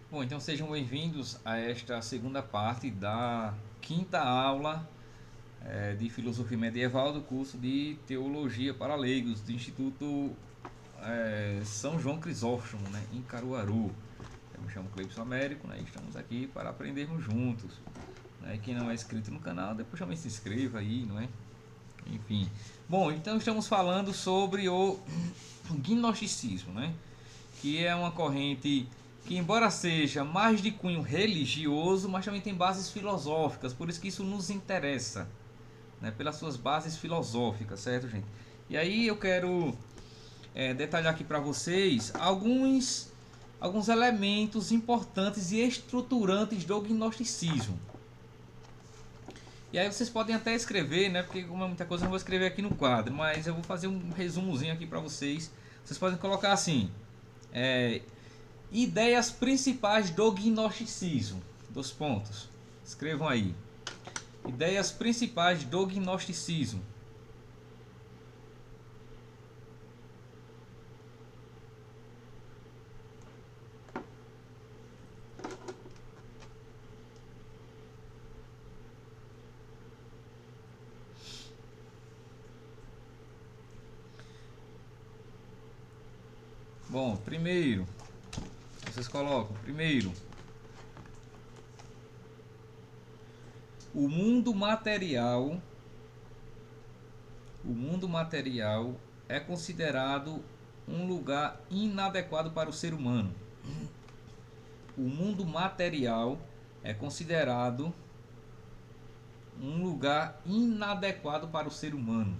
Bom, então sejam bem-vindos a esta segunda parte da quinta aula de Filosofia Medieval do curso de Teologia para Leigos do Instituto São João Crisóstomo, né, em Caruaru. Eu me chamo Cleibson Américo, né, e estamos aqui para aprendermos juntos. Né, quem não é inscrito no canal, depois também se inscreva aí, não é? Enfim. Bom, então estamos falando sobre o gnosticismo, né? Que é uma corrente que, embora seja mais de cunho religioso, mas também tem bases filosóficas, por isso que isso nos interessa, né? Pelas suas bases filosóficas, certo, gente? E aí eu quero detalhar aqui para vocês alguns elementos importantes e estruturantes do gnosticismo. E aí vocês podem até escrever, né? Porque como é muita coisa, eu não vou escrever aqui no quadro, mas eu vou fazer um resumozinho aqui para vocês. Vocês podem colocar assim: é, ideias principais do gnosticismo. Dos pontos. Escrevam aí. Ideias principais do gnosticismo. Bom, primeiro, vocês colocam, primeiro, o mundo material, o mundo material é considerado um lugar inadequado para o ser humano. O mundo material é considerado um lugar inadequado para o ser humano.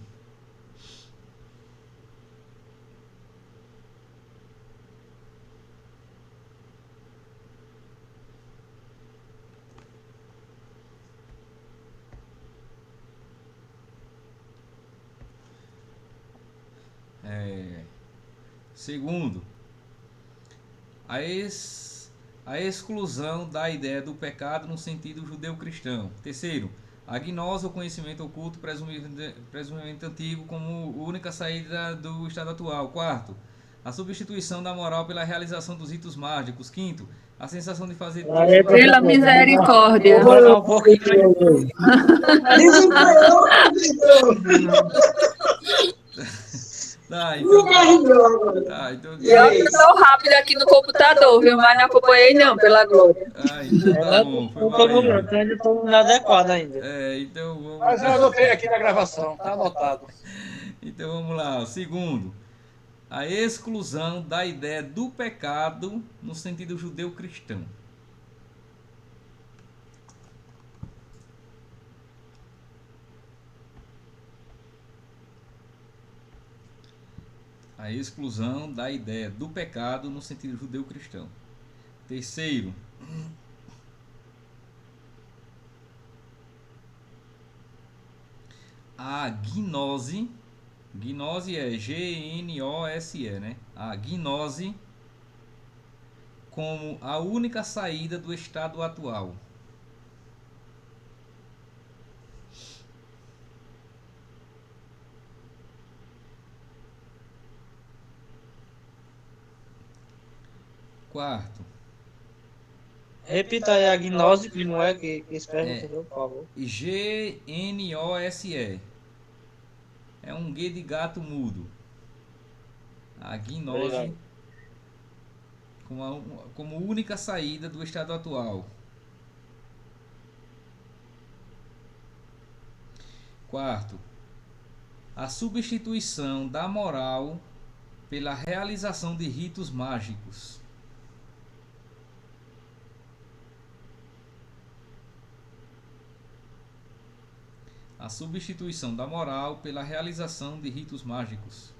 Segundo, a, ex, a exclusão da ideia do pecado no sentido judeu-cristão. Terceiro, a gnose ou conhecimento oculto presumivelmente antigo como única saída do estado atual. Quarto, a substituição da moral pela realização dos ritos mágicos. Quinto, a sensação de fazer Aí, Pela professor, misericórdia. vamos voltar um pouquinho aí. Tá, então tá. Tá, então, E eu tô rápido aqui no computador, viu? Mas não acompanhei não, pela glória. então tá Ela bom, foi não mal pegou aí. não, então ainda estou inadequado ainda. Então vamos. Mas eu anotei aqui na gravação, tá anotado. Então vamos lá. O segundo, a exclusão da ideia do pecado no sentido judeu-cristão. A exclusão da ideia do pecado no sentido judeu-cristão. Terceiro, a gnose. Gnose é Gnose, né? A gnose como a única saída do estado atual. Quarto, Repita aí a gnose, que não é que escreve, é entendeu? Por favor. Gnose. É um G de gato mudo. A gnose Obrigado. como única saída do estado atual. Quarto, a substituição da moral pela realização de ritos mágicos. A substituição da moral pela realização de ritos mágicos.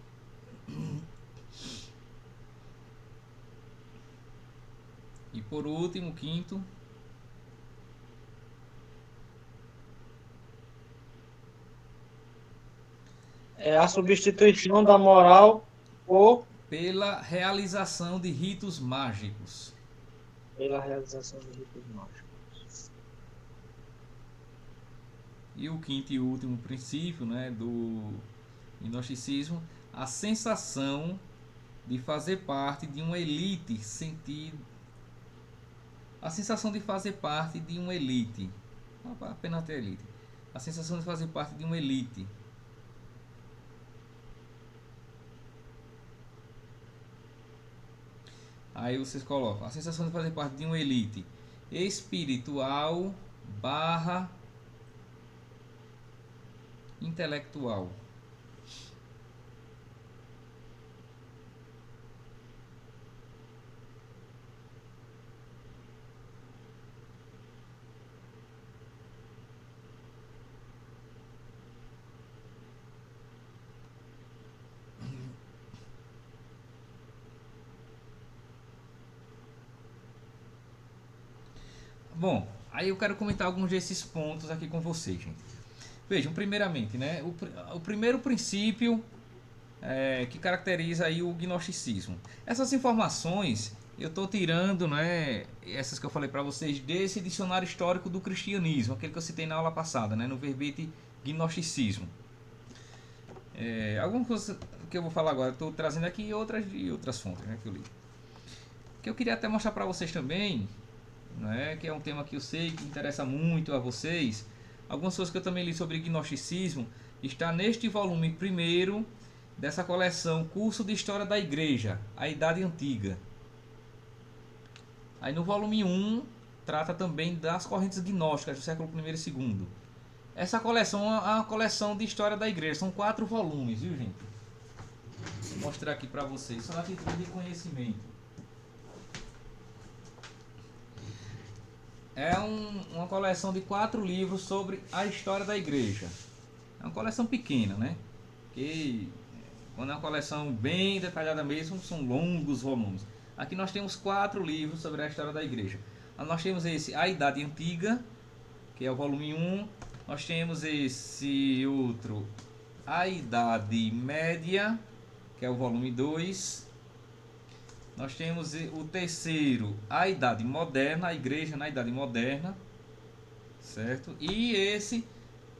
E por último, quinto, É a substituição da moral por pela realização de ritos mágicos. pela realização do ritos mágicos. E o quinto e último princípio, né, do gnosticismo, a sensação de fazer parte de uma elite A sensação de fazer parte de uma elite. Apenas ter elite. A sensação de fazer parte de uma elite. Aí vocês colocam a sensação de fazer parte de uma elite espiritual barra intelectual. Bom, aí eu quero comentar alguns desses pontos aqui com vocês, gente. Vejam, primeiramente, né, o primeiro princípio que caracteriza aí o gnosticismo. Essas informações eu estou tirando, né, essas que eu falei para vocês, desse dicionário histórico do cristianismo, aquele que eu citei na aula passada, né, no verbete gnosticismo. Algumas coisas que eu vou falar agora, estou trazendo aqui outras de outras fontes, né, que eu li. Que eu queria até mostrar para vocês também, né, que é um tema que eu sei que interessa muito a vocês. Algumas coisas que eu também li sobre gnosticismo está neste volume primeiro dessa coleção Curso de História da Igreja, a Idade Antiga. Aí no volume 1 trata também das correntes gnósticas do século I e II. Essa coleção é uma coleção de História da Igreja, são 4 volumes, viu, gente? Vou mostrar aqui para vocês, são atitudes de conhecimento. É uma coleção de 4 livros sobre a história da igreja. É uma coleção pequena, né? Que quando é uma coleção bem detalhada mesmo, são longos volumes. Aqui nós temos 4 livros sobre a história da igreja. Nós temos esse A Idade Antiga, que é o volume 1. Nós temos esse outro A Idade Média, que é o volume 2. Nós temos o terceiro, a Idade Moderna, a Igreja na Idade Moderna, certo? E esse,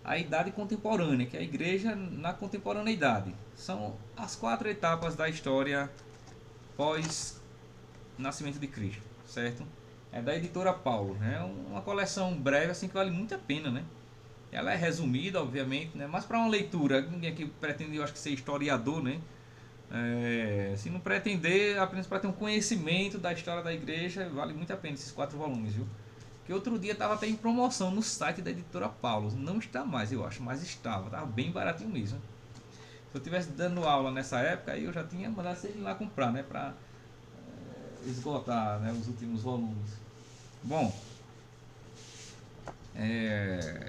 a Idade Contemporânea, que é a Igreja na Contemporaneidade. São as 4 etapas da história pós-nascimento de Cristo, certo? É da editora Paulo, né? Uma coleção breve, assim, que vale muito a pena, né? Ela é resumida, obviamente, né? Mas para uma leitura, ninguém aqui pretende, eu acho que ser historiador, né? Se não pretender, apenas para ter um conhecimento da história da igreja, vale muito a pena esses 4 volumes, viu? Que outro dia estava até em promoção no site da editora Paulo. Não está mais, eu acho, mas estava bem baratinho mesmo. Se eu estivesse dando aula nessa época, aí eu já tinha mandado vocês ir lá comprar, né? Para esgotar, né, os últimos volumes. Bom,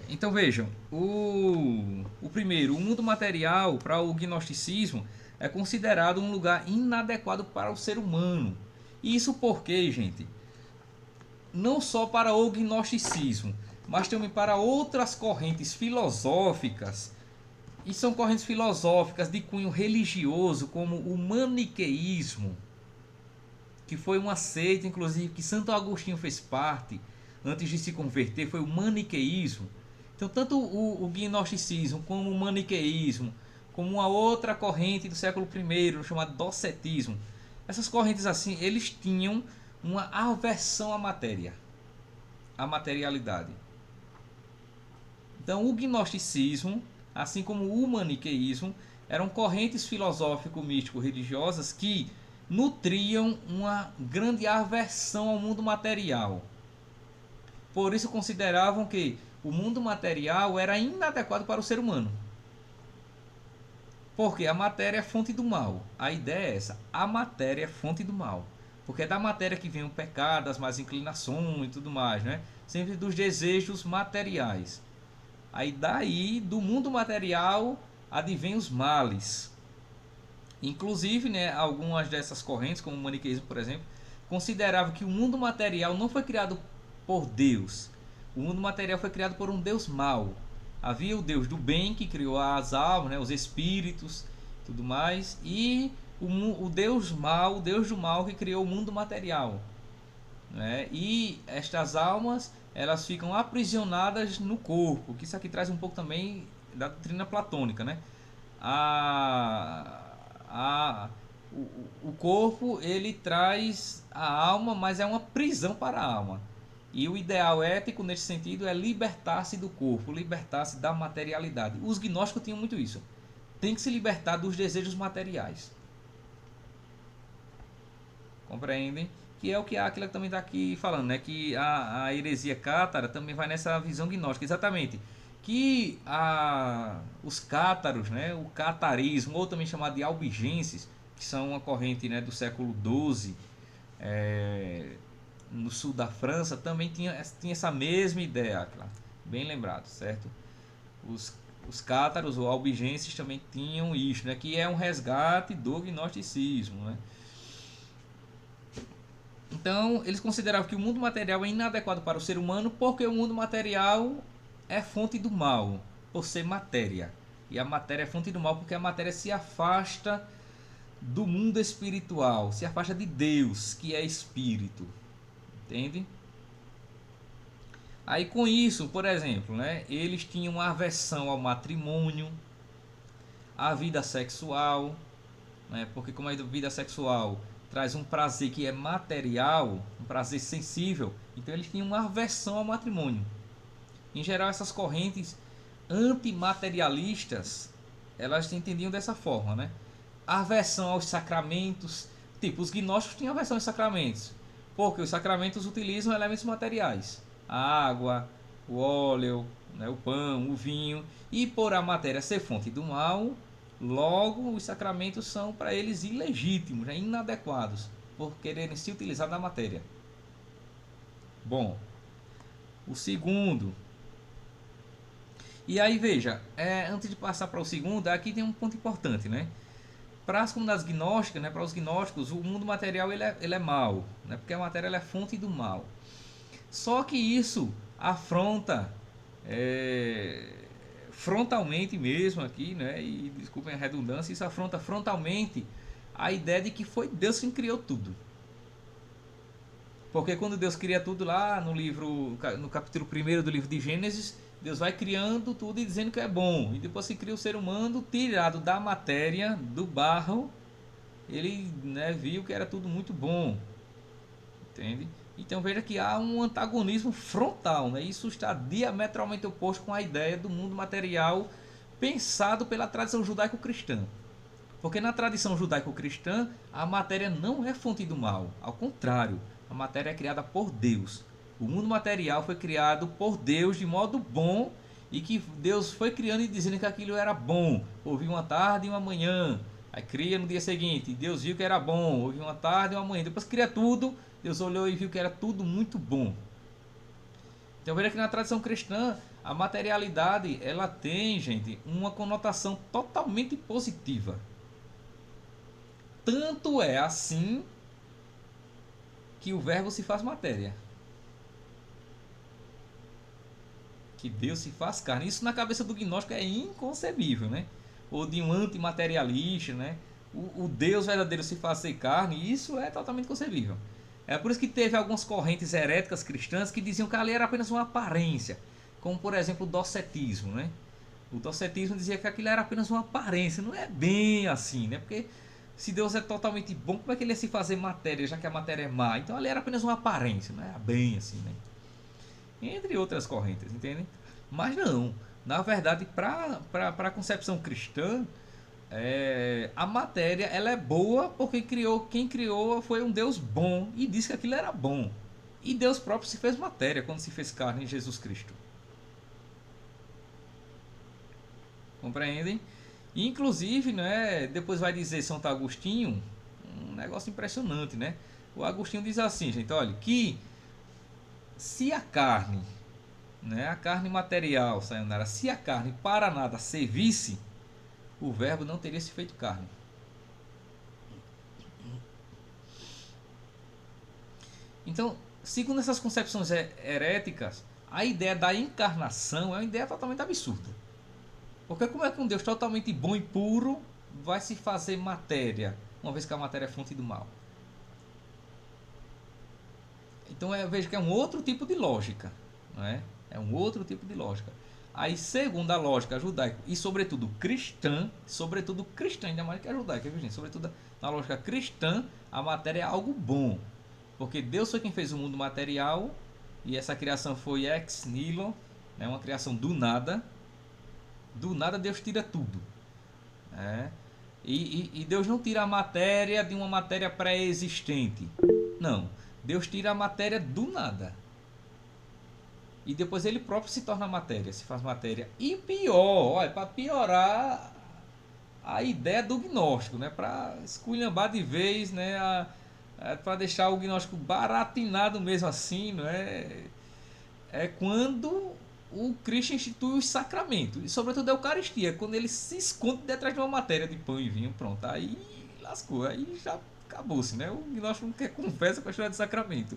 então vejam, o primeiro, o mundo material para o gnosticismo é considerado um lugar inadequado para o ser humano. Isso porque, gente, não só para o gnosticismo, mas também para outras correntes filosóficas, e são correntes filosóficas de cunho religioso, como o maniqueísmo, que foi uma seita, inclusive, que Santo Agostinho fez parte, antes de se converter, foi o maniqueísmo. Então, tanto o gnosticismo como o maniqueísmo, como uma outra corrente do século I, chamada docetismo. Essas correntes assim, eles tinham uma aversão à matéria, à materialidade. Então, o gnosticismo, assim como o maniqueísmo, eram correntes filosófico-místico-religiosas que nutriam uma grande aversão ao mundo material. Por isso consideravam que o mundo material era inadequado para o ser humano. Porque a matéria é fonte do mal. A ideia é essa. A matéria é fonte do mal. Porque é da matéria que vem o pecado, as más inclinações e tudo mais, né? Sempre dos desejos materiais. Aí daí, do mundo material, advém os males. Inclusive, né, algumas dessas correntes, como o maniqueísmo, por exemplo, consideravam que o mundo material não foi criado por Deus. O mundo material foi criado por um Deus mau. Havia o Deus do bem que criou as almas, né, os espíritos, tudo mais, e o Deus mau, o Deus do mal que criou o mundo material, né? E estas almas, elas ficam aprisionadas no corpo, que isso aqui traz um pouco também da doutrina platônica, né? O corpo, ele traz a alma, mas é uma prisão para a alma. E o ideal ético, nesse sentido, é libertar-se do corpo, libertar-se da materialidade. Os gnósticos tinham muito isso. Tem que se libertar dos desejos materiais. Compreendem? Que é o que Aquila também está aqui falando, né? Que a heresia cátara também vai nessa visão gnóstica. Exatamente. Que os cátaros, né? O catarismo, ou também chamado de albigenses, que são uma corrente, né, do século XII, no sul da França, também tinha essa mesma ideia, Aquila. Bem lembrado, certo? Os cátaros ou albigenses também tinham isso, né? Que é um resgate do gnosticismo, né? Então, eles consideravam que o mundo material é inadequado para o ser humano porque o mundo material é fonte do mal, por ser matéria. E a matéria é fonte do mal porque a matéria se afasta do mundo espiritual, se afasta de Deus, que é espírito. Entende? Aí com isso, por exemplo, né, eles tinham aversão ao matrimônio, à vida sexual, né, porque como a vida sexual traz um prazer que é material, um prazer sensível, então eles tinham uma aversão ao matrimônio. Em geral, essas correntes antimaterialistas, elas entendiam dessa forma, né? Aversão aos sacramentos, tipo, os gnósticos tinham aversão aos sacramentos, porque os sacramentos utilizam elementos materiais, a água, o óleo, né, o pão, o vinho, e por a matéria ser fonte do mal, logo os sacramentos são para eles ilegítimos, né, inadequados, por quererem se utilizar da matéria. Bom, o segundo. E aí veja, antes de passar para o segundo, aqui tem um ponto importante, né? Para as comunidades gnósticas, né, para os gnósticos, o mundo material ele é mau, né, porque a matéria ela é fonte do mal. Só que isso afronta frontalmente mesmo aqui, né, e desculpem a redundância, isso afronta frontalmente a ideia de que foi Deus quem criou tudo. Porque quando Deus cria tudo lá no capítulo 1 do livro de Gênesis, Deus vai criando tudo e dizendo que é bom. E depois que cria o ser humano, tirado da matéria, do barro, ele, né, viu que era tudo muito bom. Entende? Então veja que há um antagonismo frontal, né? Isso está diametralmente oposto com a ideia do mundo material pensado pela tradição judaico-cristã. Porque na tradição judaico-cristã, a matéria não é fonte do mal. Ao contrário, a matéria é criada por Deus. O mundo material foi criado por Deus de modo bom e que Deus foi criando e dizendo que aquilo era bom. Houve uma tarde e uma manhã. Aí cria no dia seguinte. Deus viu que era bom. Houve uma tarde e uma manhã. Depois cria tudo. Deus olhou e viu que era tudo muito bom. Então veja que na tradição cristã, a materialidade ela tem, gente, uma conotação totalmente positiva. Tanto é assim que o verbo se faz matéria. Que Deus se faz carne. Isso na cabeça do gnóstico é inconcebível, né? Ou de um antimaterialista, né? O Deus verdadeiro se fazer carne, isso é totalmente concebível. É por isso que teve algumas correntes heréticas cristãs que diziam que ali era apenas uma aparência. Como, por exemplo, o docetismo, né? O docetismo dizia que aquilo era apenas uma aparência. Não é bem assim, né? Porque se Deus é totalmente bom, como é que ele ia se fazer matéria, já que a matéria é má? Então ali era apenas uma aparência, não é bem assim, né? Entre outras correntes, entende? Mas não. Na verdade, para a concepção cristã, a matéria ela é boa porque quem criou foi um Deus bom e disse que aquilo era bom. E Deus próprio se fez matéria quando se fez carne em Jesus Cristo. Compreendem? Inclusive, né, depois vai dizer Santo Agostinho, um negócio impressionante, né? O Agostinho diz assim, gente, olha, que se a carne, né, a carne material, Sayonara, se a carne para nada servisse, o verbo não teria se feito carne. Então, segundo essas concepções heréticas, a ideia da encarnação é uma ideia totalmente absurda. Porque como é que um Deus totalmente bom e puro vai se fazer matéria, uma vez que a matéria é fonte do mal? Então veja que é um outro tipo de lógica, não é? É um outro tipo de lógica. Aí, segundo a lógica judaica e sobretudo cristã, ainda mais que a judaica, viu, gente? Sobretudo na lógica cristã, a matéria é algo bom. Porque Deus foi quem fez o mundo material E essa criação foi ex nihilo, né? Uma criação do nada. Do nada Deus tira tudo. Né? E Deus não tira a matéria de uma matéria pré-existente. Não. Deus tira a matéria do nada. E depois ele próprio se torna matéria, se faz matéria. E pior, olha, para piorar a ideia do gnóstico, né? Para esculhambar de vez, né? Para deixar o gnóstico baratinado mesmo assim, não é? É quando o Cristo institui os sacramentos, e sobretudo a Eucaristia, quando ele se esconde detrás de uma matéria de pão e vinho, pronto, aí lascou, aí já acabou-se, né? O gnóstico não quer conversa com a história de sacramento,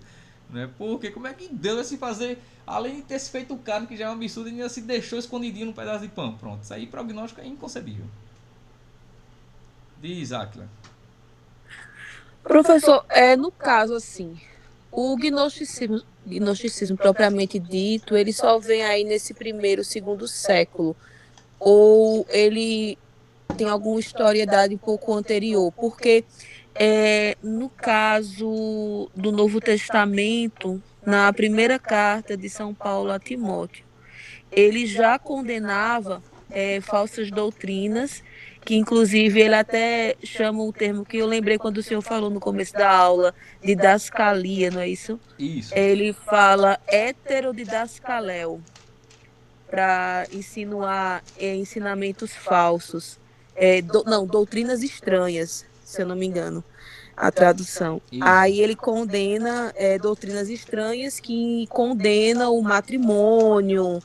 né? Porque como é que Deus vai se fazer, além de ter se feito o carne, que já é um absurdo, ele ainda se deixou escondidinho num pedaço de pão, pronto, isso aí para o gnóstico é inconcebível. Diz, Áquila. Professor, no caso assim, o gnosticismo propriamente dito, ele só vem aí nesse primeiro, segundo século, ou ele tem alguma historiedade um pouco anterior? Porque no caso do Novo Testamento, na primeira carta de São Paulo a Timóteo, ele já condenava falsas doutrinas, que inclusive ele até chama o termo que eu lembrei quando o senhor falou no começo da aula, didascalia, não é isso? Isso. Ele fala heterodidascaléu, para insinuar ensinamentos falsos. Não, doutrinas estranhas, se eu não me engano, a tradução. Isso. Aí ele condena doutrinas estranhas que condena o matrimônio,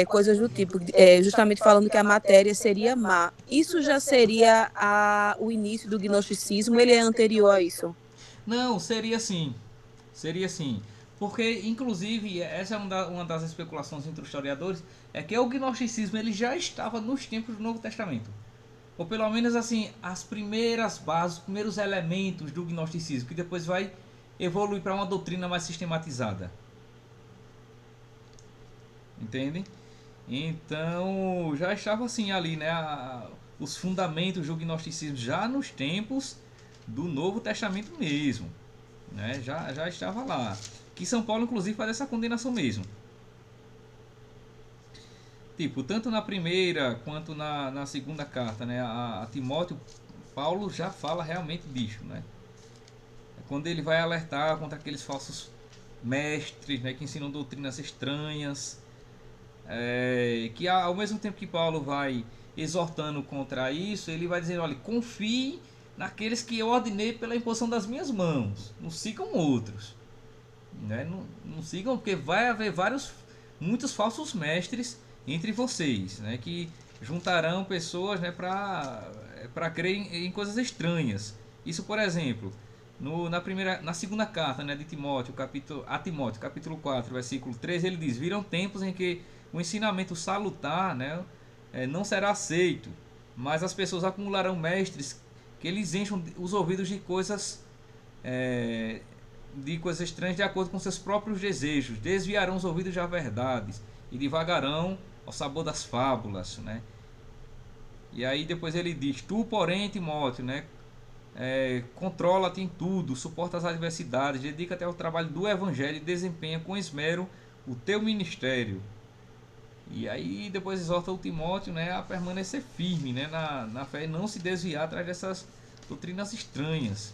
coisas do tipo, justamente falando que a matéria seria má. Isso já seria o início do gnosticismo, ele é anterior a isso? Não, seria assim. Seria assim. Porque, inclusive, essa é uma das especulações entre os historiadores, é que o gnosticismo ele já estava nos tempos do Novo Testamento. Ou pelo menos assim, as primeiras bases, os primeiros elementos do gnosticismo, que depois vai evoluir para uma doutrina mais sistematizada. Entende? Então, já estava assim ali, né? Os fundamentos do gnosticismo já nos tempos do Novo Testamento mesmo. Né? Já estava lá. Que São Paulo, inclusive, faz essa condenação mesmo. Tipo, tanto na primeira quanto na segunda carta, né? A Timóteo, Paulo já fala realmente disso, né? Quando ele vai alertar contra aqueles falsos mestres, né? Que ensinam doutrinas estranhas. Que ao mesmo tempo que Paulo vai exortando contra isso, ele vai dizendo, olha, confie naqueles que eu ordenei pela imposição das minhas mãos, não sigam outros, né? Não sigam, porque vai haver muitos falsos mestres entre vocês, né? Que juntarão pessoas, né, para crer em coisas estranhas. Isso, por exemplo, na segunda carta, né, de Timóteo, capítulo 4, versículo 3, ele diz, virão tempos em que o ensinamento salutar, né, não será aceito, mas as pessoas acumularão mestres que eles encham os ouvidos de coisas estranhas de acordo com seus próprios desejos, desviarão os ouvidos da verdade e divagarão ao sabor das fábulas, né? E aí depois ele diz, tu porém, Timóteo, né, controla-te em tudo, suporta as adversidades, dedica-te ao trabalho do evangelho e desempenha com esmero o teu ministério. E aí depois exorta o Timóteo, né, a permanecer firme, né, na fé e não se desviar atrás dessas doutrinas estranhas.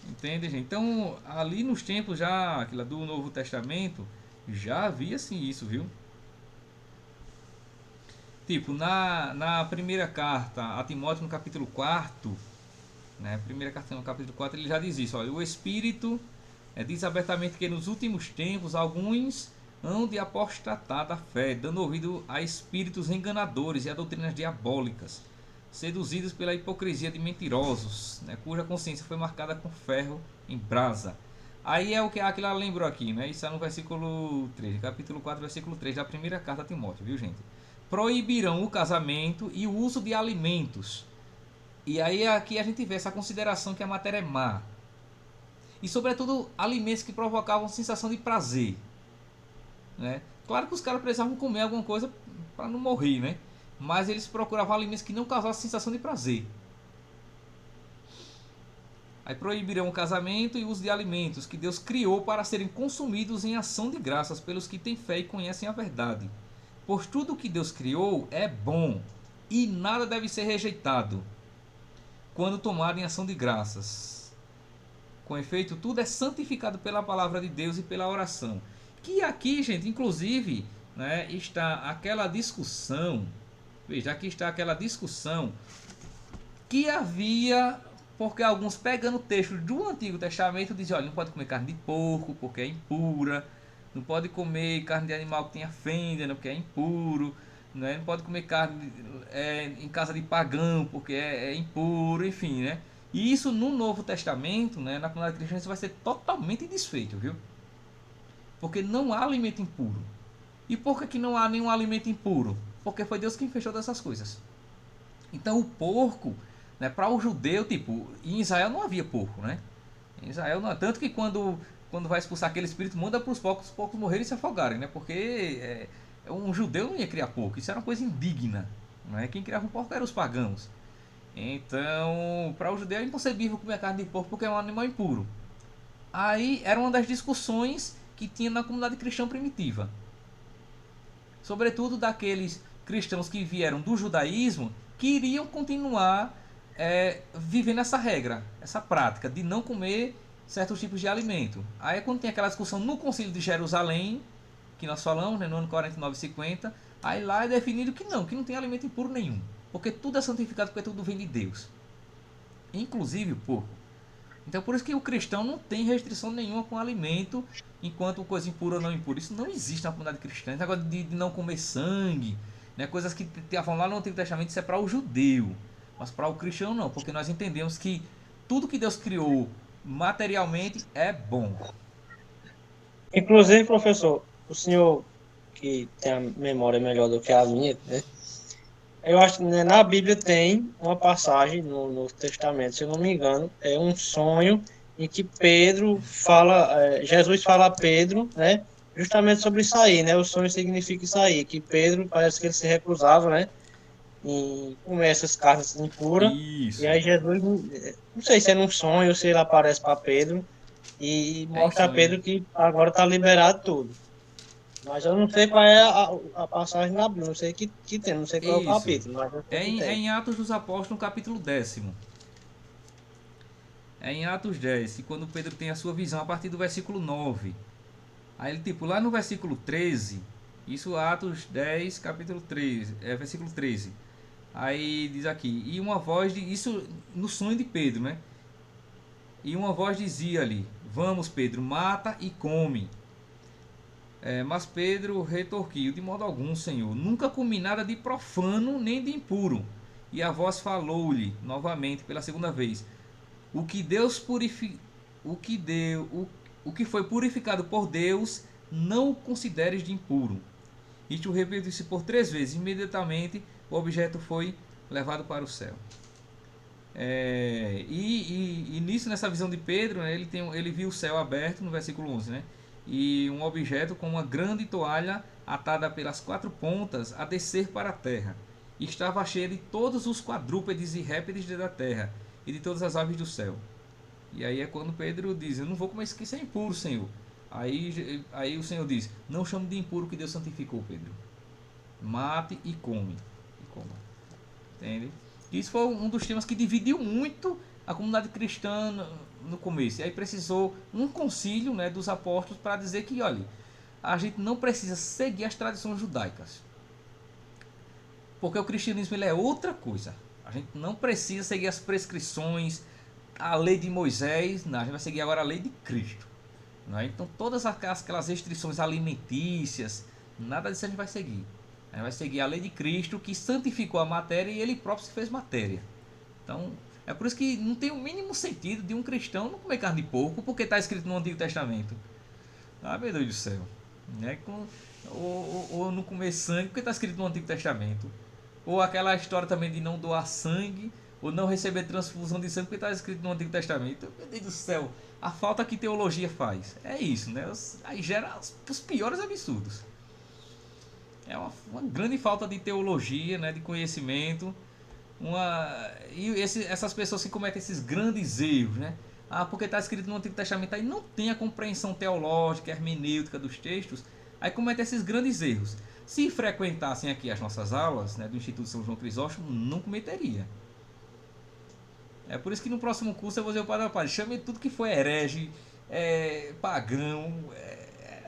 Entende, gente? Então, ali nos tempos já do Novo Testamento, já havia sim isso, viu? Tipo, na primeira carta a Timóteo, no capítulo 4, né, primeira carta no capítulo 4, ele já diz isso, olha, o Espírito diz abertamente que nos últimos tempos alguns hão de apostatar da fé, dando ouvido a espíritos enganadores e a doutrinas diabólicas, seduzidos pela hipocrisia de mentirosos, né, cuja consciência foi marcada com ferro em brasa. Aí é o que Aquila lembrou aqui, né? Isso é no versículo 3, capítulo 4, versículo 3 da primeira carta a Timóteo, viu, gente? Proibirão o casamento e o uso de alimentos. E aí aqui a gente vê essa consideração que a matéria é má. E sobretudo alimentos que provocavam sensação de prazer, né? Claro que os caras precisavam comer alguma coisa para não morrer, né? Mas eles procuravam alimentos que não causassem sensação de prazer. Aí proibirão o casamento e o uso de alimentos que Deus criou para serem consumidos em ação de graças pelos que têm fé e conhecem a verdade. Pois tudo o que Deus criou é bom e nada deve ser rejeitado quando tomado em ação de graças. Com efeito, tudo é santificado pela palavra de Deus e pela oração. Que aqui, gente, inclusive, né, está aquela discussão. Veja, aqui está aquela discussão que havia, porque alguns pegando o texto do Antigo Testamento dizem, olha, não pode comer carne de porco porque é impura, não pode comer carne de animal que tenha fenda, né, porque é impuro, né, não pode comer carne em casa de pagão porque é impuro, enfim, né? E isso no Novo Testamento, né, na comunidade cristã, isso vai ser totalmente desfeito, viu? Porque não há alimento impuro. E por que não há nenhum alimento impuro? Porque foi Deus quem fez todas essas coisas. Então o porco, né, para o judeu, tipo, em Israel não havia porco, né? Em Israel não, tanto que quando vai expulsar aquele espírito, manda para os porcos morrerem e se afogarem, né? Porque um judeu não ia criar porco, isso era uma coisa indigna, né? Quem criava um porco eram os pagãos. Então, para o judeu é inconcebível comer carne de porco porque é um animal impuro. Aí era uma das discussões que tinha na comunidade cristã primitiva. Sobretudo daqueles cristãos que vieram do judaísmo, que iriam continuar vivendo essa regra, essa prática de não comer certos tipos de alimento. Aí quando tem aquela discussão no Concílio de Jerusalém, que nós falamos, né, no ano 49 e 50, aí lá é definido que não tem alimento impuro nenhum, porque tudo é santificado, porque tudo vem de Deus, inclusive o porco. Então por isso que o cristão não tem restrição nenhuma com alimento, enquanto coisa impura ou não impura. Isso não existe na comunidade cristã. Esse negócio de não comer sangue, né, coisas que estavam lá no Antigo Testamento, isso é para o judeu. Mas para o cristão não, porque nós entendemos que tudo que Deus criou materialmente é bom. Inclusive, professor, o senhor que tem a memória melhor do que a minha, né? Eu acho que, né, na Bíblia tem uma passagem no Novo Testamento, se eu não me engano, é um sonho em que Pedro fala, Jesus fala a Pedro, né? Justamente sobre isso aí, né? O sonho significa isso aí, que Pedro parece que ele se recusava, né? Em comer essas carnes impuras. E Isso. aí Jesus, não sei se é num sonho ou se ele aparece para Pedro e É em mostra a sonho. Pedro que agora está liberado tudo. Mas eu não sei qual é a passagem da Bíblia, não sei que tem, não sei qual é o Isso. capítulo, mas eu sei É que em, é tem. em Atos dos Apóstolos, no capítulo 10º. É em Atos 10, e quando Pedro tem a sua visão a partir do versículo 9. Aí ele, tipo, lá no versículo 13, isso Atos 10, capítulo 13, versículo 13. Aí diz aqui, e uma voz, isso no sonho de Pedro, né? E uma voz dizia ali, vamos Pedro, mata e come. Mas Pedro retorquiu, de modo algum, Senhor, nunca comi nada de profano nem de impuro. E a voz falou-lhe novamente pela segunda vez, o que Deus o que foi purificado por Deus, não o consideres de impuro. Isto repetiu-se por 3 vezes. Imediatamente o objeto foi levado para o céu. E nisso, nessa visão de Pedro, né, ele viu o céu aberto no versículo 11, né? E um objeto com uma grande toalha atada pelas 4 pontas a descer para a terra. E estava cheia de todos os quadrúpedes e répteis da terra e de todas as aves do céu. E aí é quando Pedro diz, eu não vou comer isso, que isso é impuro, Senhor. Aí o Senhor diz, não chame de impuro que Deus santificou, Pedro. Mate e come. Entende? Isso foi um dos temas que dividiu muito a comunidade cristã no começo. E aí precisou um concílio, né, dos apóstolos para dizer que, olha, a gente não precisa seguir as tradições judaicas. Porque o cristianismo ele é outra coisa. A gente não precisa seguir as prescrições, a lei de Moisés, não, a gente vai seguir agora a lei de Cristo. Não é? Então todas aquelas restrições alimentícias, nada disso a gente vai seguir. A gente vai seguir a lei de Cristo que santificou a matéria e ele próprio se fez matéria. Então é por isso que não tem o mínimo sentido de um cristão não comer carne de porco porque está escrito no Antigo Testamento. Ah, meu Deus do céu. Ou não comer sangue porque está escrito no Antigo Testamento. Ou aquela história também de não doar sangue ou não receber transfusão de sangue porque está escrito no Antigo Testamento. Meu Deus do céu, a falta que teologia faz. É isso, né? Aí gera os piores absurdos. É uma grande falta de teologia, né? De conhecimento. E essas pessoas que cometem esses grandes erros, né? Ah, porque está escrito no Antigo Testamento, aí não tem a compreensão teológica, hermenêutica dos textos, aí comete esses grandes erros. Se frequentassem aqui as nossas aulas, né, do Instituto São João Crisóstomo, não cometeria. É por isso que no próximo curso eu vou dizer para o padre, chame tudo que foi herege, pagão,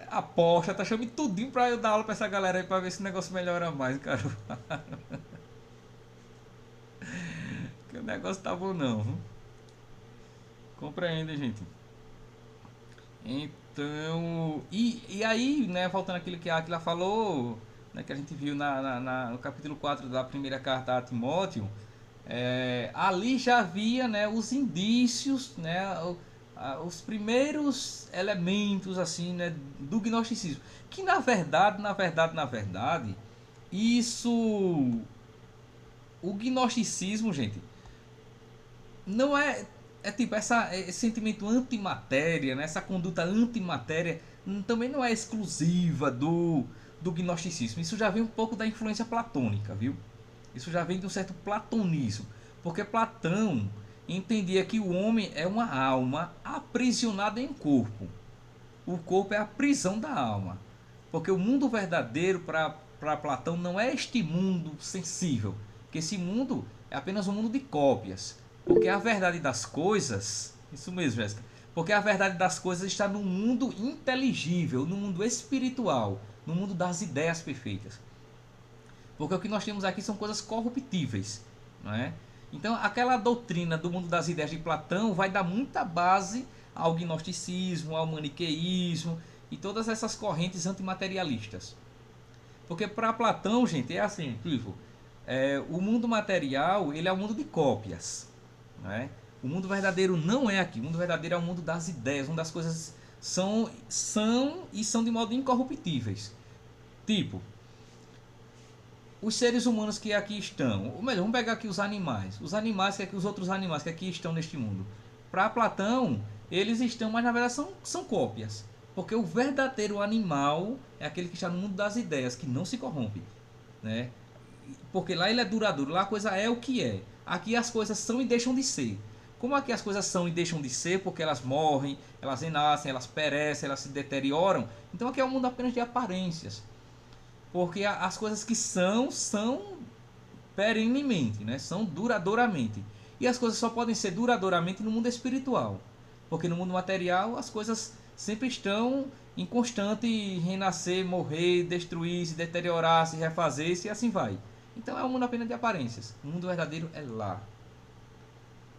apóstata, chame tudinho para eu dar aula para essa galera aí, para ver se o negócio melhora mais, cara. Que o negócio tá bom não, viu? Compreende, gente? Então, e aí, né, voltando àquilo que a Aquila falou, né, que a gente viu no capítulo 4 da primeira carta a Timóteo, ali já havia, né, os indícios, né, os primeiros elementos assim, né, do gnosticismo, que na verdade, isso, o gnosticismo, gente, não é tipo esse sentimento antimatéria, né? Essa conduta antimatéria também não é exclusiva do gnosticismo. Isso já vem um pouco da influência platônica, viu? Isso já vem de um certo platonismo, porque Platão entendia que o homem é uma alma aprisionada em corpo. O corpo é a prisão da alma, porque o mundo verdadeiro para Platão não é este mundo sensível, que esse mundo é apenas um mundo de cópias. Porque a verdade das coisas, isso mesmo, Jéssica, porque a verdade das coisas está no mundo inteligível, no mundo espiritual, no mundo das ideias perfeitas. Porque o que nós temos aqui são coisas corruptíveis, não é? Então, aquela doutrina do mundo das ideias de Platão vai dar muita base ao gnosticismo, ao maniqueísmo e todas essas correntes antimaterialistas. Porque para Platão, gente, é assim, tipo, o mundo material, ele é um mundo de cópias, né? O mundo verdadeiro não é aqui. O mundo verdadeiro é o mundo das ideias, onde as coisas são de modo incorruptíveis. Tipo, os seres humanos que aqui estão, ou melhor, vamos pegar aqui os animais. Os outros animais que aqui estão neste mundo. Para Platão, eles estão, mas na verdade são cópias. Porque o verdadeiro animal é aquele que está no mundo das ideias, que não se corrompe, né? Porque lá ele é duradouro, lá a coisa é o que é. Aqui as coisas são e deixam de ser. Como aqui as coisas são e deixam de ser, porque elas morrem, elas renascem, elas perecem, elas se deterioram. Então aqui é um mundo apenas de aparências. Porque as coisas que são perenemente, né? São duradouramente. E as coisas só podem ser duradouramente no mundo espiritual. Porque no mundo material as coisas sempre estão em constante renascer, morrer, destruir-se, deteriorar-se, refazer-se e assim vai. Então é um mundo apenas de aparências. O mundo verdadeiro é lá.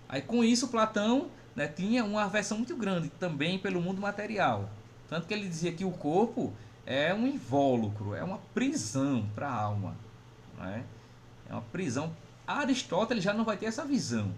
Aí com isso Platão, né, tinha uma aversão muito grande também pelo mundo material. Tanto que ele dizia que o corpo é um invólucro, é uma prisão para a alma. Né? É uma prisão. Aristóteles já não vai ter essa visão.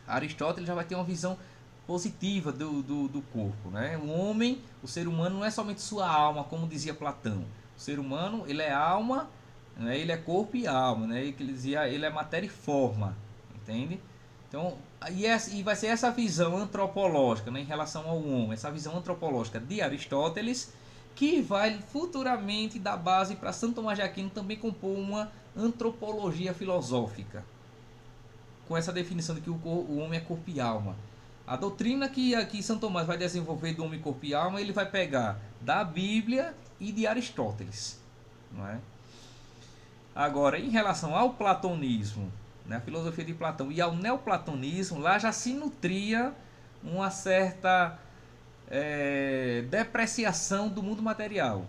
Aristóteles já vai ter uma visão positiva do corpo. Né? O homem, o ser humano, não é somente sua alma, como dizia Platão. O ser humano, ele é alma, né? Ele é corpo e alma. Né? Ele dizia, ele é matéria e forma. Entende? Então, e vai ser essa visão antropológica, né, em relação ao homem, essa visão antropológica de Aristóteles, que vai futuramente dar base para Santo Tomás de Aquino também compor uma antropologia filosófica, com essa definição de que o homem é corpo e alma. A doutrina que aqui Santo Tomás vai desenvolver do homem, corpo e alma, ele vai pegar da Bíblia e de Aristóteles. Não é? Agora, em relação ao platonismo, né, a filosofia de Platão e ao neoplatonismo, lá já se nutria uma certa depreciação do mundo material.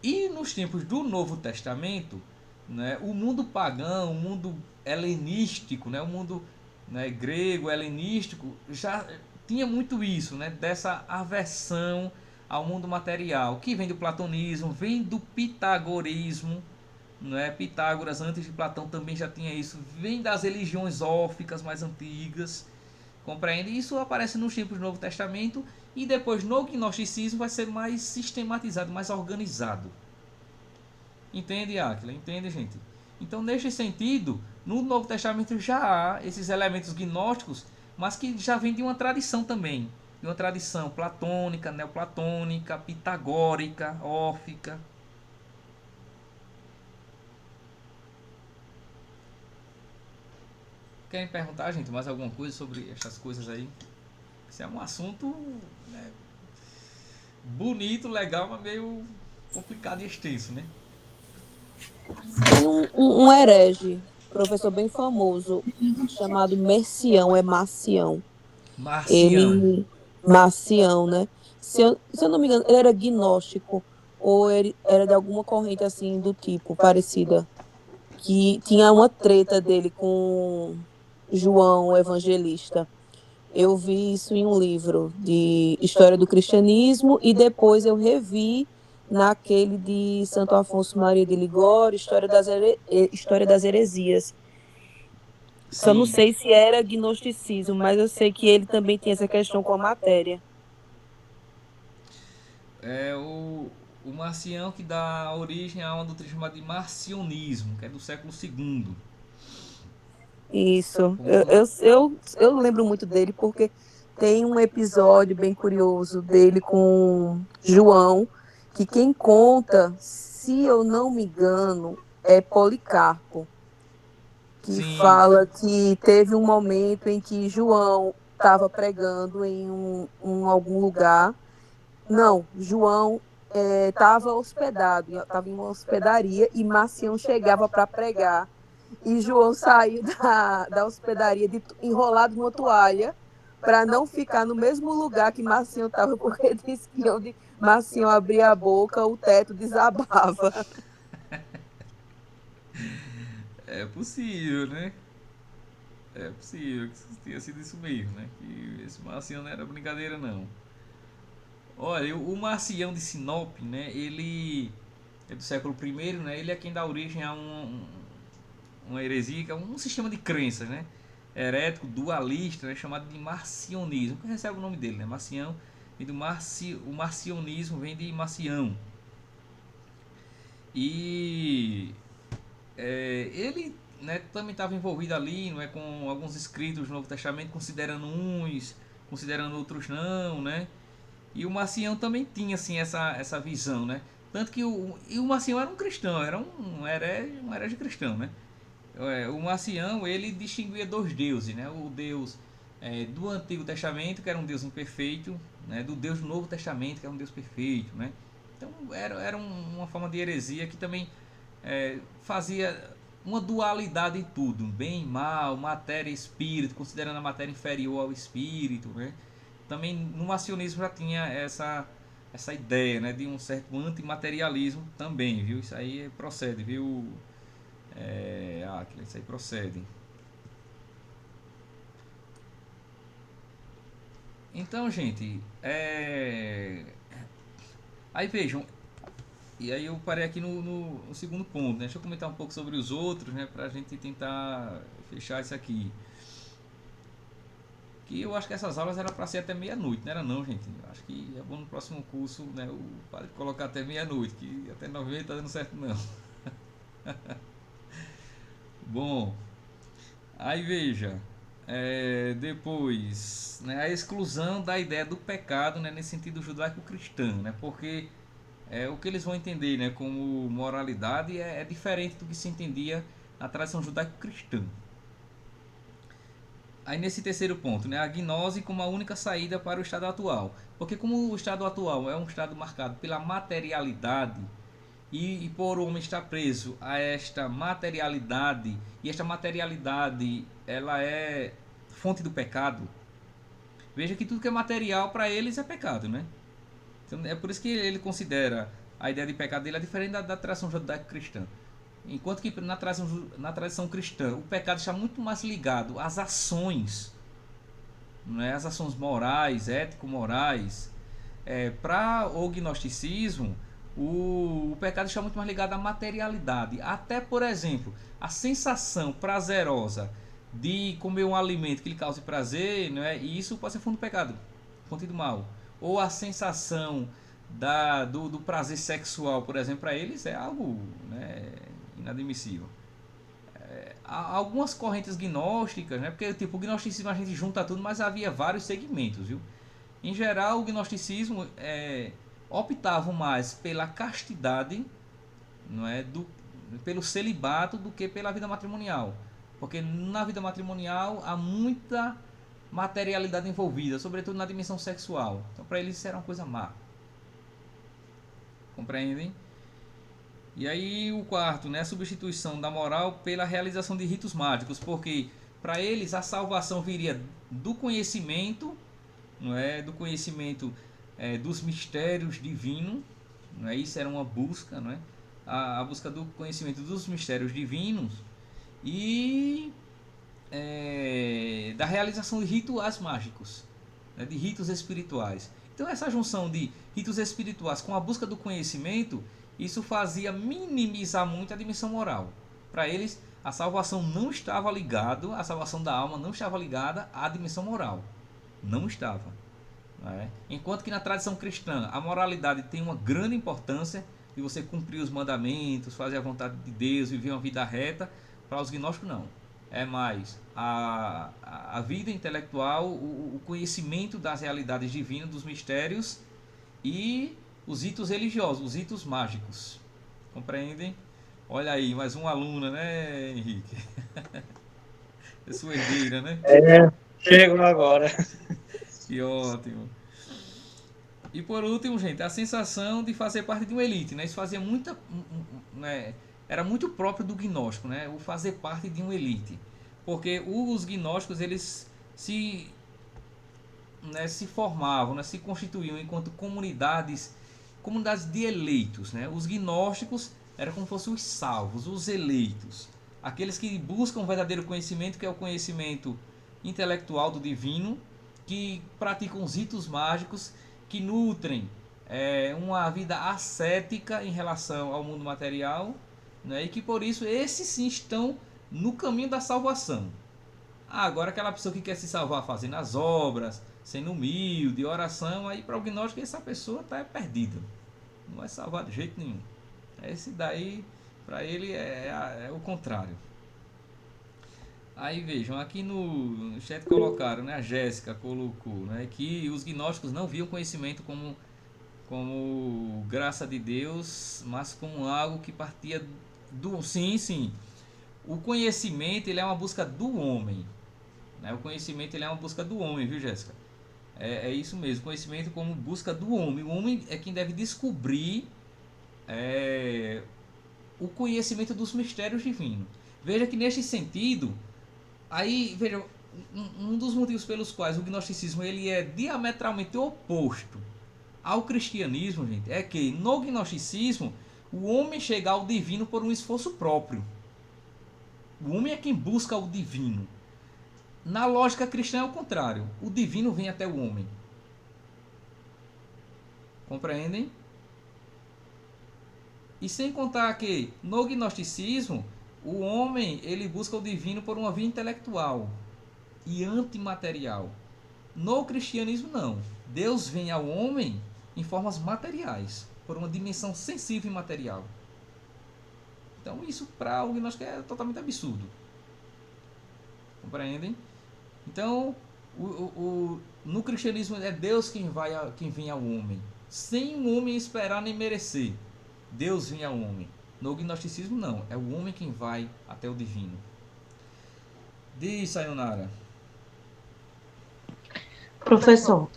E nos tempos do Novo Testamento, né, o mundo pagão, o mundo helenístico, né, o mundo, né, grego, helenístico, já tinha muito isso, né, dessa aversão ao mundo material, que vem do platonismo, vem do pitagorismo. Não é? Pitágoras, antes de Platão, também já tinha isso. Vem das religiões órficas mais antigas. Compreende? Isso aparece nos tempos do Novo Testamento. E depois no gnosticismo vai ser mais sistematizado, mais organizado. Entende, Áquila? Entende, gente? Então, neste sentido, no Novo Testamento já há esses elementos gnósticos, mas que já vem de uma tradição também. De uma tradição platônica, neoplatônica, pitagórica, órfica. Querem perguntar, gente, mais alguma coisa sobre essas coisas aí? Isso é um assunto, né, bonito, legal, mas meio complicado e extenso, né? Tem um herege, professor bem famoso, chamado Mercião, é Marcião. Marcião. Ele, Marcião, né? Se eu não me engano, ele era gnóstico, ou ele era de alguma corrente assim do tipo, parecida. Que tinha uma treta dele com João o Evangelista. Eu vi isso em um livro de História do Cristianismo e depois eu revi naquele de Santo Afonso Maria de Ligório, História das Heresias. Só não Sim. sei se era gnosticismo, mas eu sei que ele também tinha essa questão com a matéria. É o Marcião que dá origem a uma doutrina chamada de marcionismo, que é do século II. Isso. Eu, Uma- eu, eu, eu lembro muito dele porque tem um episódio bem curioso dele com João, que quem conta, se eu não me engano, é Policarpo, que Sim, fala que teve um momento em que João estava pregando em algum lugar. Não, João estava hospedado, estava em uma hospedaria e Marcião chegava para pregar. E João saiu da hospedaria enrolado numa toalha para não ficar no mesmo lugar que Marcião estava, porque disse que onde Marcião abria a boca, o teto desabava. é possível, né? É possível que tenha sido isso mesmo, né? Que esse Marcião não era brincadeira, não. Olha, o Marcião de Sinop, né? Ele é do século I, né? Ele é quem dá origem a uma heresia, que é um sistema de crenças, né? Herético, dualista, né? Chamado de marcionismo, que recebe o nome dele, né? Marcião, e o marcionismo vem de Marcião. E ele, né, também estava envolvido ali, não é, com alguns escritos do Novo Testamento, considerando uns, considerando outros não, né? E o Marcião também tinha assim essa visão, né? Tanto que o Marcião era um cristão, era um herege cristão, né? O Marcião, ele distinguia dois deuses, né? O Deus do Antigo Testamento, que era um Deus imperfeito, né? Do Deus do Novo Testamento, que era um Deus perfeito, né? Então era uma forma de heresia que também fazia uma dualidade em tudo, bem e mal, matéria e espírito, considerando a matéria inferior ao espírito, né? Também no marcionismo já tinha essa ideia, né, de um certo antimaterialismo também, viu? Isso aí procede, viu? Isso aí procede. Então, gente, aí vejam, e aí eu parei aqui no segundo ponto, né? Deixa eu comentar um pouco sobre os outros, né, pra gente tentar fechar isso aqui. Que eu acho que essas aulas eram para ser até meia-noite, não era não, gente. Eu acho que é bom no próximo curso, né, o padre colocar até meia-noite, que até 9h tá dando certo não. Bom, aí veja, depois, né, a exclusão da ideia do pecado, né, nesse sentido judaico-cristão, né, porque o que eles vão entender, né, como moralidade é diferente do que se entendia na tradição judaico-cristã. Aí nesse terceiro ponto, né, a gnose como a única saída para o estado atual. Porque como o estado atual é um estado marcado pela materialidade e por o homem estar preso a esta materialidade, e esta materialidade ela é fonte do pecado, veja que tudo que é material para eles é pecado, né? Então, é por isso que ele considera a ideia de pecado dele é diferente da tradição judaico-cristã. Enquanto que na tradição cristã o pecado está muito mais ligado às ações, não é? Às ações morais, ético-morais. Para o gnosticismo, o pecado está muito mais ligado à materialidade. Até, por exemplo, a sensação prazerosa de comer um alimento que lhe cause prazer, não é? E isso pode ser fonte do pecado, fonte do mal. Ou a sensação do prazer sexual, por exemplo, para eles é algo, né, inadmissível. Há algumas correntes gnósticas, né? Porque tipo, o gnosticismo a gente junta tudo, mas havia vários segmentos, viu? Em geral, o gnosticismo optava mais pela castidade, não é, pelo celibato do que pela vida matrimonial, porque na vida matrimonial há muita materialidade envolvida, sobretudo na dimensão sexual. Então, para eles isso era uma coisa má. Compreendem? E aí o quarto, né, a substituição da moral pela realização de ritos mágicos, porque para eles a salvação viria do conhecimento, não é, do conhecimento dos mistérios divinos, não é? Isso era uma busca, não é? A busca do conhecimento dos mistérios divinos e da realização de rituais mágicos, né, de ritos espirituais. Então essa junção de ritos espirituais com a busca do conhecimento, isso fazia minimizar muito a dimensão moral. Para eles, a salvação não estava ligada, a salvação da alma não estava ligada à dimensão moral. Não estava. Não é? Enquanto que na tradição cristã, a moralidade tem uma grande importância de você cumprir os mandamentos, fazer a vontade de Deus, viver uma vida reta. Para os gnósticos, não. É mais a vida intelectual, o conhecimento das realidades divinas, dos mistérios e os ritos religiosos, os ritos mágicos. Compreendem? Olha aí, mais uma aluna, né, Henrique? É sua herdeira, né? Chegou agora. Que ótimo. E por último, gente, a sensação de fazer parte de uma elite, né? Isso fazia muita, né? Era muito próprio do gnóstico, né? O fazer parte de uma elite. Porque os gnósticos, eles se formavam, né? Se constituíam enquanto comunidades de eleitos, né? Os gnósticos eram como se fossem os salvos, os eleitos. Aqueles que buscam o verdadeiro conhecimento, que é o conhecimento intelectual do divino, que praticam os ritos mágicos, que nutrem uma vida ascética em relação ao mundo material, né? E que por isso esses sim estão no caminho da salvação. Agora aquela pessoa que quer se salvar fazendo as obras, sendo humilde, oração, aí para o gnóstico essa pessoa está perdida. Não vai salvar de jeito nenhum. Esse daí, para ele, é o contrário. Aí vejam, aqui no chat colocaram, né, a Jéssica colocou, né, que os gnósticos não viam conhecimento como graça de Deus, mas como algo que partia do... Sim. O conhecimento, ele é uma busca do homem. Né? O conhecimento, ele é uma busca do homem, viu, Jéssica? É isso mesmo, conhecimento como busca do homem. O homem é quem deve descobrir o conhecimento dos mistérios divinos. Veja que neste sentido, aí, veja, um dos motivos pelos quais o gnosticismo ele é diametralmente oposto ao cristianismo, gente, é que no gnosticismo o homem chega ao divino por um esforço próprio. O homem é quem busca o divino. Na lógica cristã é o contrário. O divino vem até o homem. Compreendem? E sem contar que no gnosticismo o homem ele busca o divino por uma via intelectual e antimaterial. No cristianismo não. Deus vem ao homem em formas materiais, por uma dimensão sensível e material. Então isso para o gnóstico é totalmente absurdo. Compreendem? Então no cristianismo é Deus quem vem ao homem, sem o homem esperar nem merecer. Deus vem ao homem. No gnosticismo não, é o homem quem vai até o divino. Diz, Sayonara. Professor,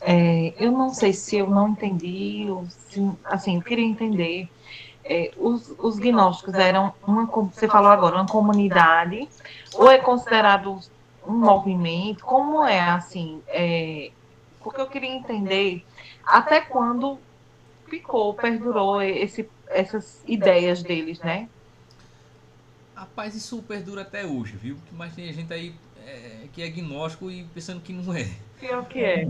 eu não sei se eu não entendi, ou se, assim, eu queria entender. Os gnósticos eram, como você falou agora, uma comunidade, ou é considerado um movimento? Como é, assim? Porque eu queria entender até quando perdurou essas ideias deles, né? Rapaz, isso perdura até hoje, viu? Mas tem gente aí que é gnóstico e pensando que não é. Pior que é.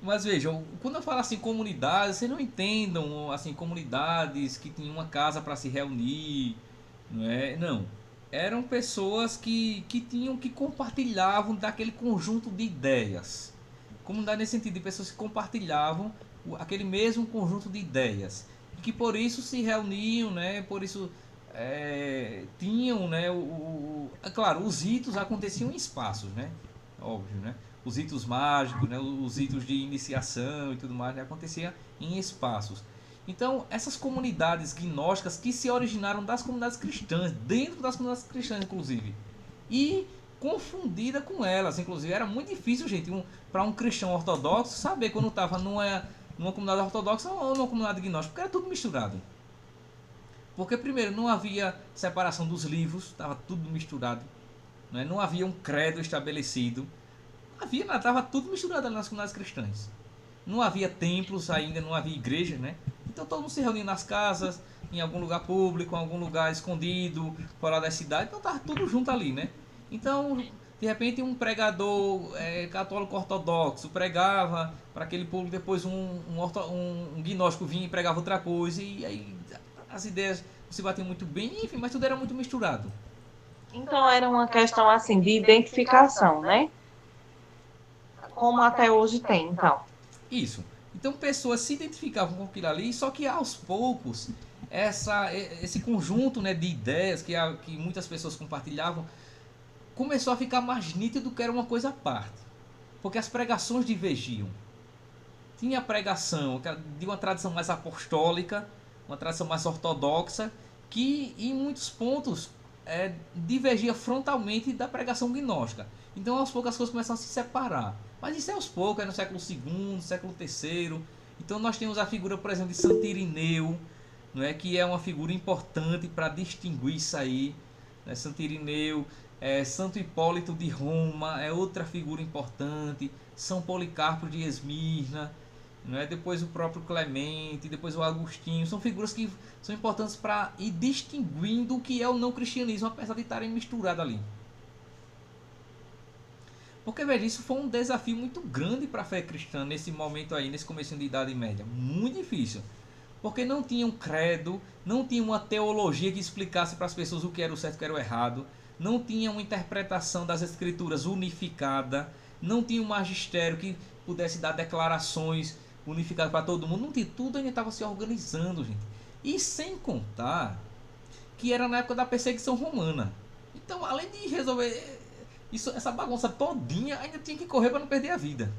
Mas vejam, quando eu falo assim comunidades, vocês não entendam assim comunidades que tinham uma casa para se reunir, não é? Não, eram pessoas que compartilhavam daquele conjunto de ideias. Comunidade nesse sentido de pessoas que compartilhavam aquele mesmo conjunto de ideias, que por isso se reuniam, né? Por isso tinham, né? Claro, os ritos aconteciam em espaços, né? Óbvio, né? Os ritos mágicos, né? Os ritos de iniciação e tudo mais, né? Acontecia em espaços. Então, essas comunidades gnósticas que se originaram das comunidades cristãs, dentro das comunidades cristãs, inclusive, e confundida com elas. Inclusive, era muito difícil, gente, para um cristão ortodoxo saber quando estava numa comunidade ortodoxa ou numa comunidade gnóstica, porque era tudo misturado. Porque, primeiro, não havia separação dos livros, estava tudo misturado. Né? Não havia um credo estabelecido. Estava tudo misturado ali nas comunidades cristãs. Não havia templos ainda, não havia igrejas, né? Então todo mundo se reunia nas casas, em algum lugar público, em algum lugar escondido, fora da cidade. Então estava tudo junto ali, né? Então, de repente, um pregador católico ortodoxo pregava para aquele público, depois um gnóstico vinha e pregava outra coisa, e aí as ideias se batiam muito bem, enfim, mas tudo era muito misturado. Então era uma questão assim de identificação, né? Como até hoje tem, então. Isso. Então pessoas se identificavam com aquilo ali, só que aos poucos esse conjunto, né, de ideias que muitas pessoas compartilhavam começou a ficar mais nítido que era uma coisa à parte. Porque as pregações divergiam. Tinha a pregação de uma tradição mais apostólica, uma tradição mais ortodoxa, que em muitos pontos divergia frontalmente da pregação gnóstica. Então aos poucos as coisas começam a se separar. Mas isso é aos poucos, é no século II, século III. Então nós temos a figura, por exemplo, de Santo Irineu, não é? Que é uma figura importante para distinguir isso aí. Né? Santo Irineu, Santo Hipólito de Roma é outra figura importante. São Policarpo de Esmirna, não é? Depois o próprio Clemente, depois o Agostinho. São figuras que são importantes para ir distinguindo o que é o não cristianismo, apesar de estarem misturados ali. Porque, veja, isso foi um desafio muito grande para a fé cristã nesse momento aí, nesse começo de Idade Média. Muito difícil. Porque não tinha um credo, não tinha uma teologia que explicasse para as pessoas o que era o certo e o que era o errado, não tinha uma interpretação das escrituras unificada, não tinha um magistério que pudesse dar declarações unificadas para todo mundo, não tinha, tudo ainda estava se organizando, gente. E sem contar que era na época da perseguição romana. Então, além de resolver essa bagunça todinha, ainda tinha que correr para não perder a vida.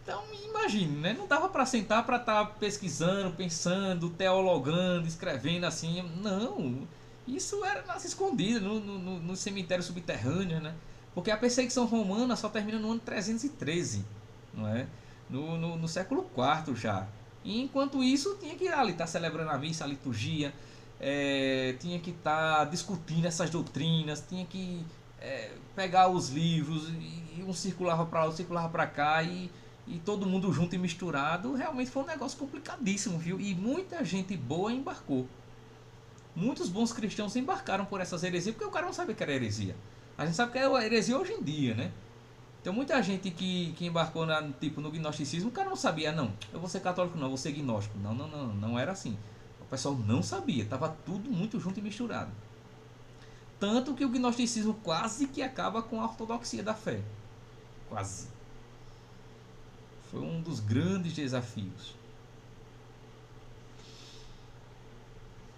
Então, imagine, né? Não dava para sentar para estar pesquisando, pensando, teologando, escrevendo assim. Não, isso era nas escondidas, no cemitério subterrâneo, né? Porque a perseguição romana só termina no ano 313, não é? No século IV já. E enquanto isso, tinha que ali estar celebrando a missa, a liturgia, tinha que estar discutindo essas doutrinas, tinha que pegar os livros, e um circulava para lá, outro circulava para cá, e todo mundo junto e misturado. Realmente foi um negócio complicadíssimo, viu? E muita gente boa embarcou. Muitos bons cristãos embarcaram por essas heresias, porque o cara não sabia que era heresia. A gente sabe que é heresia hoje em dia, né? Então muita gente que embarcou no gnosticismo, o cara não sabia, não, eu vou ser católico não, eu vou ser gnóstico. Não era assim. O pessoal não sabia, estava tudo muito junto e misturado. Tanto que o gnosticismo quase que acaba com a ortodoxia da fé. Quase. Foi um dos grandes desafios.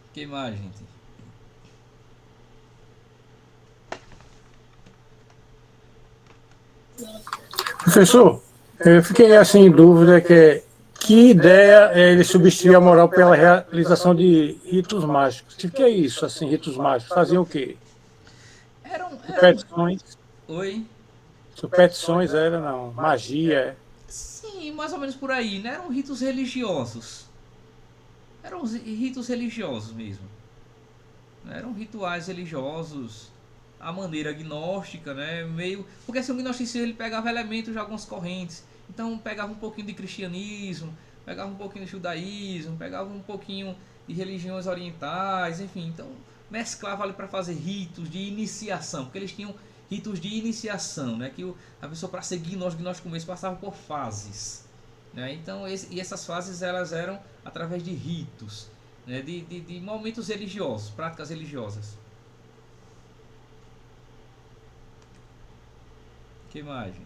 O que mais, gente? Professor, eu fiquei assim em dúvida que ideia é ele substituir a moral pela realização de ritos mágicos. O que é isso, assim, ritos mágicos? Faziam o quê? Superstições? Oi? Superstições era, não. Magia. Sim, mais ou menos por aí, né? Eram ritos religiosos. Eram ritos religiosos mesmo. Eram rituais religiosos à maneira gnóstica, né? Meio, porque assim, o gnosticismo ele pegava elementos de algumas correntes. Então pegava um pouquinho de cristianismo, pegava um pouquinho de judaísmo, pegava um pouquinho de religiões orientais, enfim. Então mesclava ali para fazer ritos de iniciação, porque eles tinham ritos de iniciação, né? Que a pessoa, para ser gnóstico mesmo, passava por fases, né? Então e essas fases elas eram através de ritos, né? De momentos religiosos, práticas religiosas. O que mais, gente?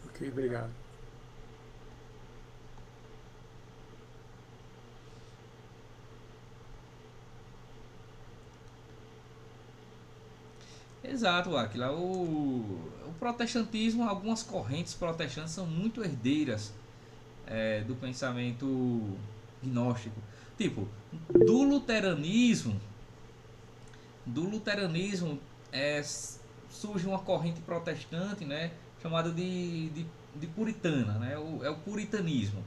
Ok, obrigado. Exato, Aquila. O protestantismo, algumas correntes protestantes são muito herdeiras do pensamento gnóstico. Tipo, do luteranismo do luteranismo surge uma corrente protestante, né, chamada de puritana, né, é o puritanismo,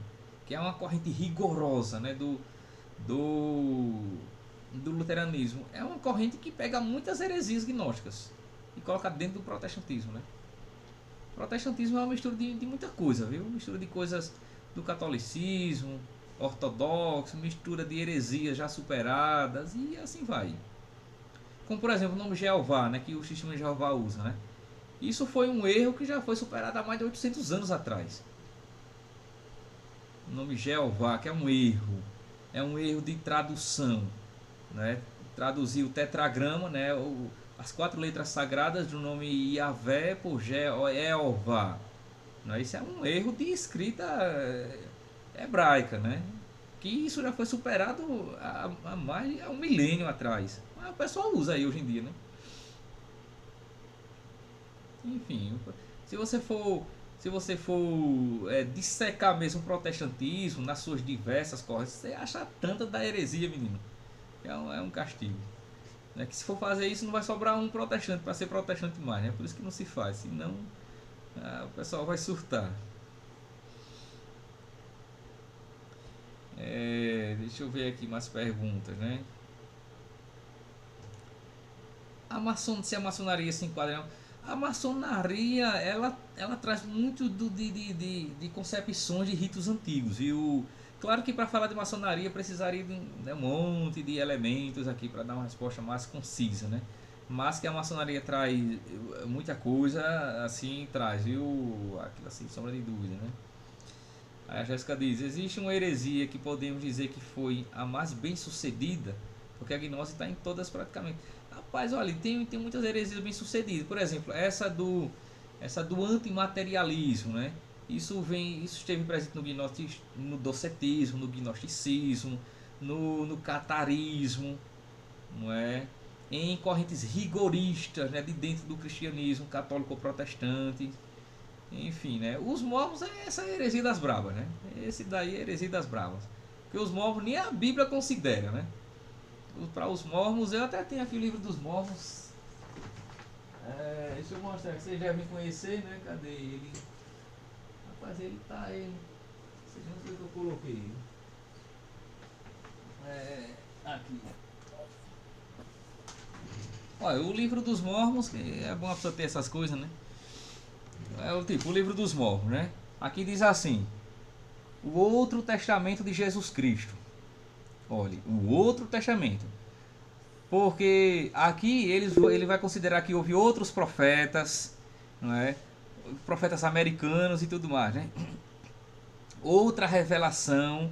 que é uma corrente rigorosa, né, do luteranismo. É uma corrente que pega muitas heresias gnósticas e coloca dentro do protestantismo, né. O protestantismo é uma mistura de muita coisa, viu? Mistura de coisas do catolicismo, ortodoxo, mistura de heresias já superadas e assim vai. Como por exemplo o nome Jeová, né, que o testemunho de Jeová usa, né? Isso foi um erro que já foi superado há mais de 800 anos atrás. O nome Jeová, que é um erro de tradução, né? Traduzir o tetragrama, né, as 4 letras sagradas do nome Yahvé por Jeová. Isso é um erro de escrita hebraica, né? Que isso já foi superado há mais de um milênio atrás. Mas o pessoal usa aí hoje em dia, né? Enfim, se você for dissecar mesmo o protestantismo nas suas diversas correntes, você acha tanta da heresia, menino. É um castigo. Né? Que se for fazer isso, não vai sobrar um protestante para ser protestante mais, né? Por isso que não se faz, senão o pessoal vai surtar. Deixa eu ver aqui mais perguntas, né? Se a maçonaria se enquadra, a maçonaria ela traz muito de concepções de ritos antigos. Claro que para falar de maçonaria precisaria de um monte de elementos aqui para dar uma resposta mais concisa, né? Mas que a maçonaria traz muita coisa, assim, traz, viu? Aquilo assim, sombra de dúvida, né? Aí a Jéssica diz: existe uma heresia que podemos dizer que foi a mais bem sucedida, porque a gnose está em todas praticamente. Rapaz, olha, tem muitas heresias bem sucedidas. Por exemplo, essa do antimaterialismo, né? Isso esteve presente no docetismo, no gnosticismo, no catarismo, não é? Em correntes rigoristas, né, de dentro do cristianismo católico protestante. Enfim, né? Os mormons é essa heresia das bravas, né? Esse daí é a heresia das bravas. Porque os mormons nem a Bíblia considera, né? Para os mormons, eu até tenho aqui o livro dos mormons. Deixa eu mostrar que vocês devem conhecer, né? Cadê ele? Rapaz, ele tá aí. Vocês não sei o que eu coloquei. Aqui. Olha, o livro dos mormons, que é bom a pessoa ter essas coisas, né? É o livro dos mormons, né? Aqui diz assim: o outro testamento de Jesus Cristo. Olha, o outro testamento. Porque aqui ele vai considerar que houve outros profetas, não é? Profetas americanos e tudo mais, né? Outra revelação.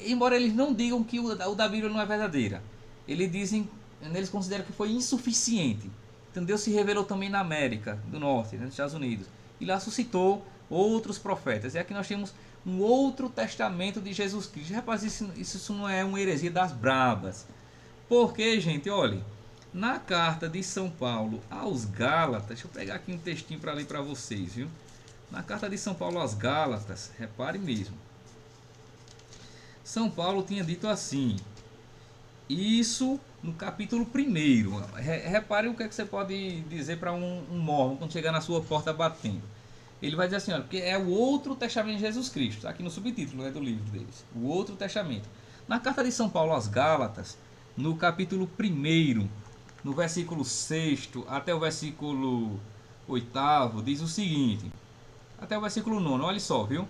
Embora eles não digam que o da Bíblia não é verdadeira, eles consideram que foi insuficiente. Então Deus se revelou também na América do Norte, né, nos Estados Unidos, e lá suscitou outros profetas. E aqui nós temos um outro testamento de Jesus Cristo. Rapaz, isso não é uma heresia das brabas. Porque, gente, olha, na carta de São Paulo aos Gálatas, deixa eu pegar aqui um textinho para ler para vocês, viu? Na carta de São Paulo aos Gálatas, repare mesmo. São Paulo tinha dito assim, isso no capítulo 1. Repare o que, é que você pode dizer para um mormon quando chegar na sua porta batendo. Ele vai dizer assim, olha, porque é o outro testamento de Jesus Cristo, aqui no subtítulo, né, do livro deles, o outro testamento. Na carta de São Paulo aos Gálatas, no capítulo 1, no versículo 6 até o versículo 8, diz o seguinte, até o versículo 9, olha só, viu?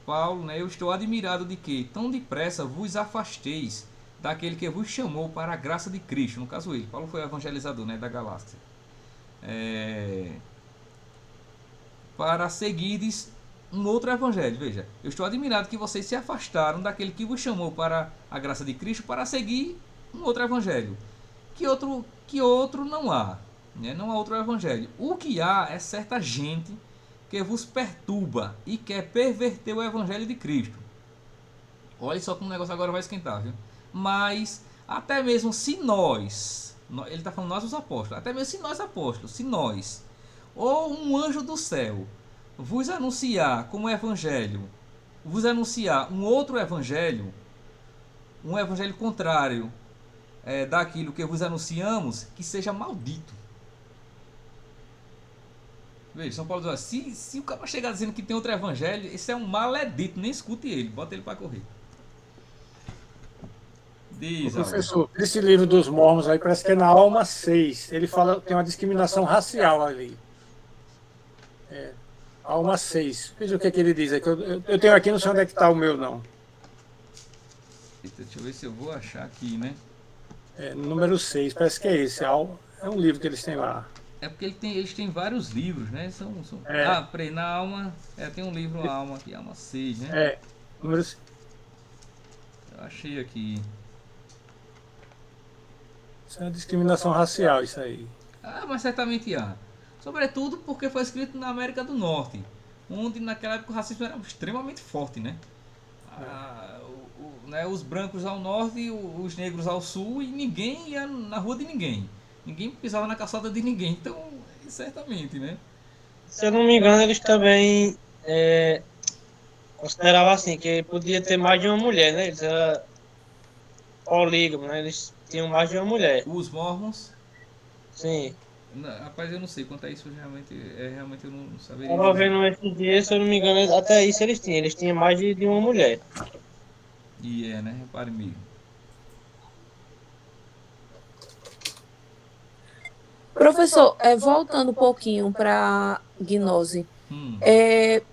Paulo, né, eu estou admirado de que tão depressa vos afasteis daquele que vos chamou para a graça de Cristo. No caso ele, Paulo foi o evangelizador, né, da galáxia. Para seguirdes um outro evangelho. Veja, eu estou admirado que vocês se afastaram daquele que vos chamou para a graça de Cristo para seguir um outro evangelho. Que outro não há, né? Não há outro evangelho. O que há é certa gente que vos perturba e quer perverter o evangelho de Cristo. Olha só como o negócio agora vai esquentar, viu? Mas até mesmo se nós, ele está falando nós os apóstolos, até mesmo se nós apóstolos, se nós, ou um anjo do céu, vos anunciar como evangelho, vos anunciar um outro evangelho, um evangelho contrário daquilo que vos anunciamos, que seja maldito. Veja, São Paulo diz, ó, se o cara chegar dizendo que tem outro evangelho, esse é um maledito, nem escute ele, bota ele para correr. Diz, Professor, esse livro dos Mormons aí parece que é na Alma 6. Ele fala, tem uma discriminação racial ali. Alma 6. Veja o que, é que ele diz aqui. Eu tenho aqui, não sei onde é que está o meu, não. Eita, deixa eu ver se eu vou achar aqui, né? Número 6, parece que é esse. É um livro que eles têm lá. É porque eles têm vários livros, né? Peraí, na Alma. Tem um livro Alma aqui, Alma 6, né? Número 6. Eu achei aqui. Isso é uma discriminação racial, isso aí. Mas certamente há. Sobretudo porque foi escrito na América do Norte, onde naquela época o racismo era extremamente forte, né? Os brancos ao norte e os negros ao sul, e ninguém ia na rua de ninguém. Ninguém pisava na calçada de ninguém. Então, certamente, né? Se eu não me engano, eles também consideravam assim, que podia ter mais de uma mulher, né? Eles eram polígamos, né? Eles tinham mais de uma mulher. Os Mormons? Sim. Rapaz, eu não sei quanto a isso, realmente eu não saberia. Estava vendo esses dias, se eu não me engano, até isso eles tinham. Eles tinham mais de uma mulher. E né? Repare mesmo. Professor, voltando um pouquinho para gnose,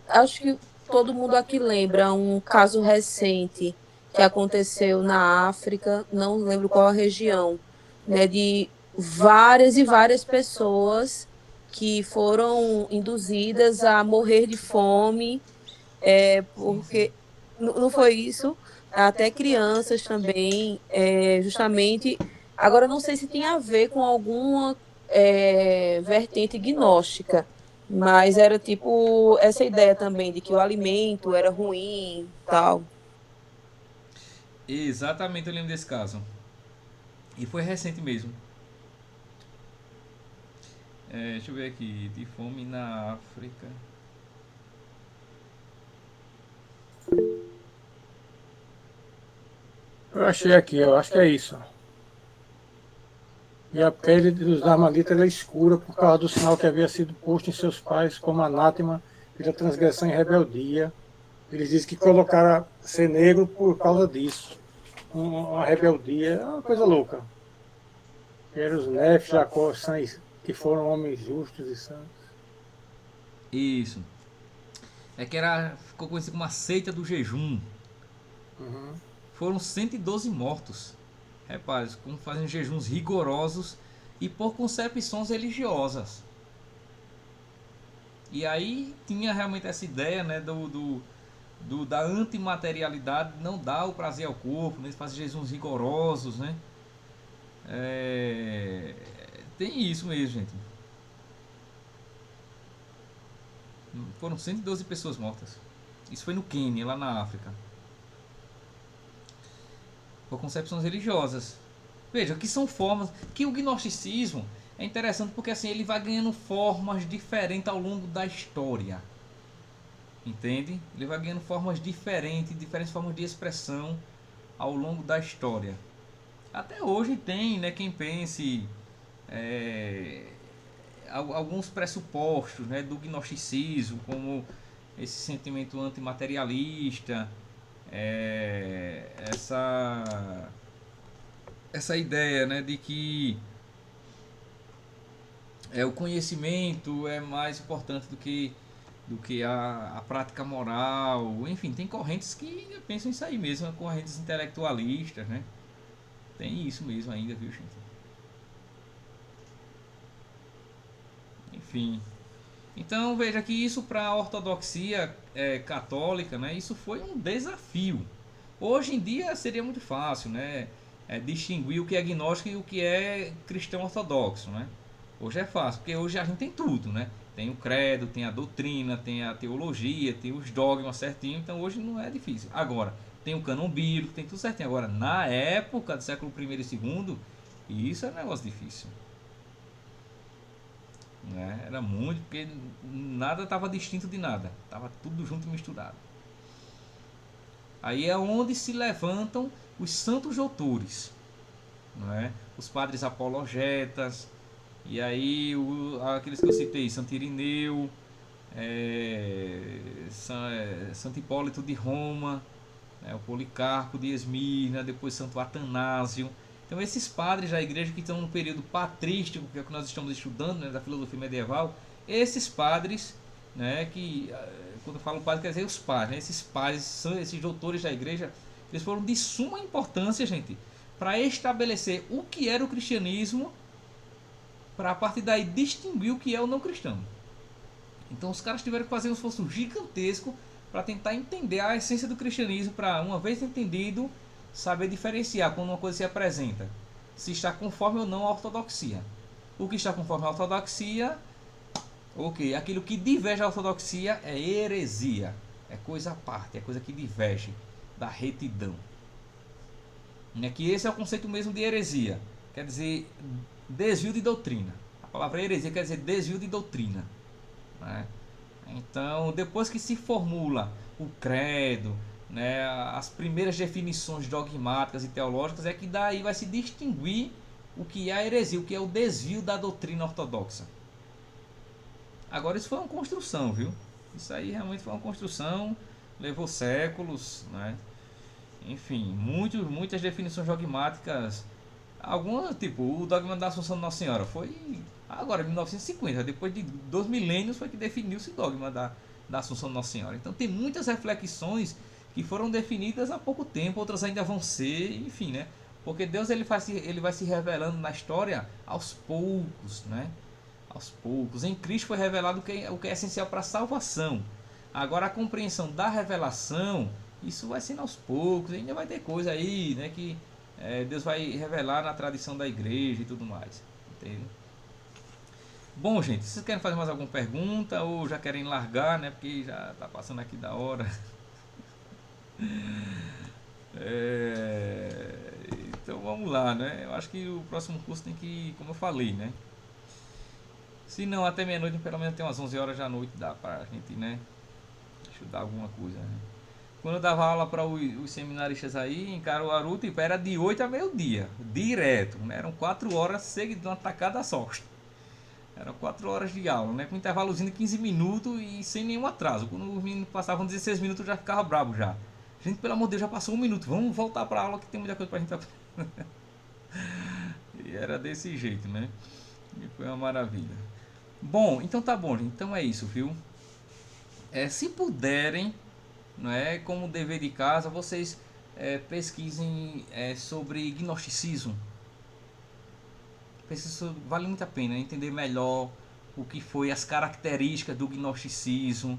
acho que todo mundo aqui lembra um caso recente que aconteceu na África, não lembro qual a região, né, de várias e várias pessoas que foram induzidas a morrer de fome, porque não foi isso, até crianças também, justamente. Agora, não sei se tem a ver com alguma vertente gnóstica, mas era tipo essa ideia também de que o alimento era ruim, tal. Exatamente, eu lembro desse caso. E foi recente mesmo. Deixa eu ver aqui, de fome na África. Eu achei aqui, eu acho que é isso. E a pele dos Armalitas era escura por causa do sinal que havia sido posto em seus pais como anátema pela transgressão e rebeldia. Eles dizem que colocaram ser negro por causa disso. Uma rebeldia, é uma coisa louca. Que eram os Nefes, Jacó, que foram homens justos e santos. Isso. Ficou conhecido como a seita do jejum. Foram 112 mortos. Repare, como fazem jejuns rigorosos e por concepções religiosas. E aí tinha realmente essa ideia, né, da antimaterialidade, não dar o prazer ao corpo, né, fazer jejuns rigorosos, né? Tem isso mesmo, gente. Foram 112 pessoas mortas. Isso foi no Quênia, lá na África. Por concepções religiosas. Veja, que são formas que o gnosticismo é interessante porque assim ele vai ganhando formas diferentes ao longo da história. Entende? Ele vai ganhando formas diferentes formas de expressão ao longo da história. Até hoje tem, né, quem pense alguns pressupostos, né, do gnosticismo, como esse sentimento antimaterialista, essa ideia, né, de que o conhecimento é mais importante do que a prática moral. Enfim, tem correntes que pensam isso aí mesmo, correntes intelectualistas, né? Tem isso mesmo ainda, viu, gente? Enfim. Então veja que isso para a ortodoxia católica, né, isso foi um desafio. Hoje em dia seria muito fácil, né, distinguir o que é gnóstico e o que é cristão ortodoxo, né? Hoje é fácil, porque hoje a gente tem tudo, né? Tem o credo, tem a doutrina, tem a teologia, tem os dogmas certinho, então hoje não é difícil. Agora, tem o cânon bíblico, tem tudo certinho. Agora, na época do século I e II, isso é um negócio difícil. Né? Era muito, porque nada estava distinto de nada, estava tudo junto e misturado. Aí é onde se levantam os santos doutores. não é? Os padres apologetas, e aí aqueles que eu citei, Santo Irineu, Santo Hipólito de Roma, né, o Policarpo de Esmirna, depois Santo Atanásio. Então esses padres da igreja que estão no período patrístico, que é o que nós estamos estudando, né, da filosofia medieval, esses padres, né, que quando eu falo padre quer dizer os padres, né, esses padres, são esses doutores da igreja, eles foram de suma importância, gente, para estabelecer o que era o cristianismo, para a partir daí distinguir o que é o não cristão. Então os caras tiveram que fazer um esforço gigantesco para tentar entender a essência do cristianismo, para, uma vez entendido, saber diferenciar quando uma coisa se apresenta, se está conforme ou não a ortodoxia. O que está conforme a ortodoxia, ok. Aquilo que diverge da ortodoxia é heresia, é coisa à parte, é coisa que diverge da retidão. É que esse é o conceito mesmo de heresia, quer dizer desvio de doutrina. A palavra heresia quer dizer desvio de doutrina, né? Então, depois que se formula o credo, né, as primeiras definições dogmáticas e teológicas, é que daí vai se distinguir o que é a heresia, o que é o desvio da doutrina ortodoxa. Agora, isso foi uma construção, viu? Isso aí realmente foi uma construção, levou séculos, né? Enfim, muitas definições dogmáticas. Algumas, tipo, o dogma da Assunção de Nossa Senhora foi agora, em 1950, depois de 2 milênios, foi que definiu-se o dogma da Assunção de Nossa Senhora. Então tem muitas reflexões que foram definidas há pouco tempo, outras ainda vão ser, enfim, né? Porque Deus ele vai se revelando na história aos poucos, né? Aos poucos. Em Cristo foi revelado o que é essencial para a salvação. Agora a compreensão da revelação, isso vai sendo aos poucos, ainda vai ter coisa aí, né? Que Deus vai revelar na tradição da igreja e tudo mais. Entende? Bom, gente, vocês querem fazer mais alguma pergunta ou já querem largar, né? Porque já está passando aqui da hora. Então vamos lá, né? Eu acho que o próximo curso tem que, como eu falei, né? Se não, até meia-noite, pelo menos tem umas 11 horas da noite, dá pra gente, né? Estudar alguma coisa, né? Quando eu dava aula para os seminaristas aí em Caruaru, tipo, era de 8 a meio-dia, direto, né? Eram 4 horas seguidas, uma tacada só. Eram 4 horas de aula, né? Com um intervalozinho de 15 minutos e sem nenhum atraso. Quando os meninos passavam 16 minutos, eu já ficava bravo já. Gente, pelo amor de Deus, já passou 1 minuto. Vamos voltar para a aula que tem muita coisa pra gente aprender. E era desse jeito, né? E foi uma maravilha. Bom, então tá bom, gente. Então é isso, viu? Se puderem, não é, como dever de casa, vocês pesquisem sobre gnosticismo. Isso vale muito a pena entender melhor o que foi as características do gnosticismo,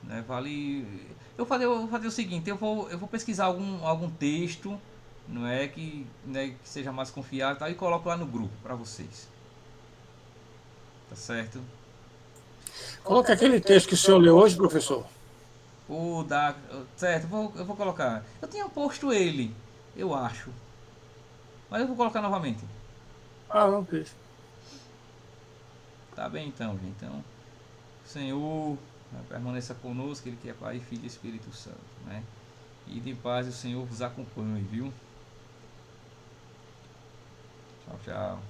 né? Eu vou fazer o seguinte, eu vou pesquisar algum texto, não é, que seja mais confiável, tá? E coloco lá no grupo para vocês, tá certo? Coloca aquele texto que o senhor leu hoje, professor. Certo, eu vou colocar. Eu tinha posto ele, eu acho, mas eu vou colocar novamente. Ah, não, deixa. Tá bem então, gente. Então, o Senhor permaneça conosco, Ele que é Pai, Filho e Espírito Santo, né? E de paz o Senhor vos acompanhe, viu? Tchau, tchau.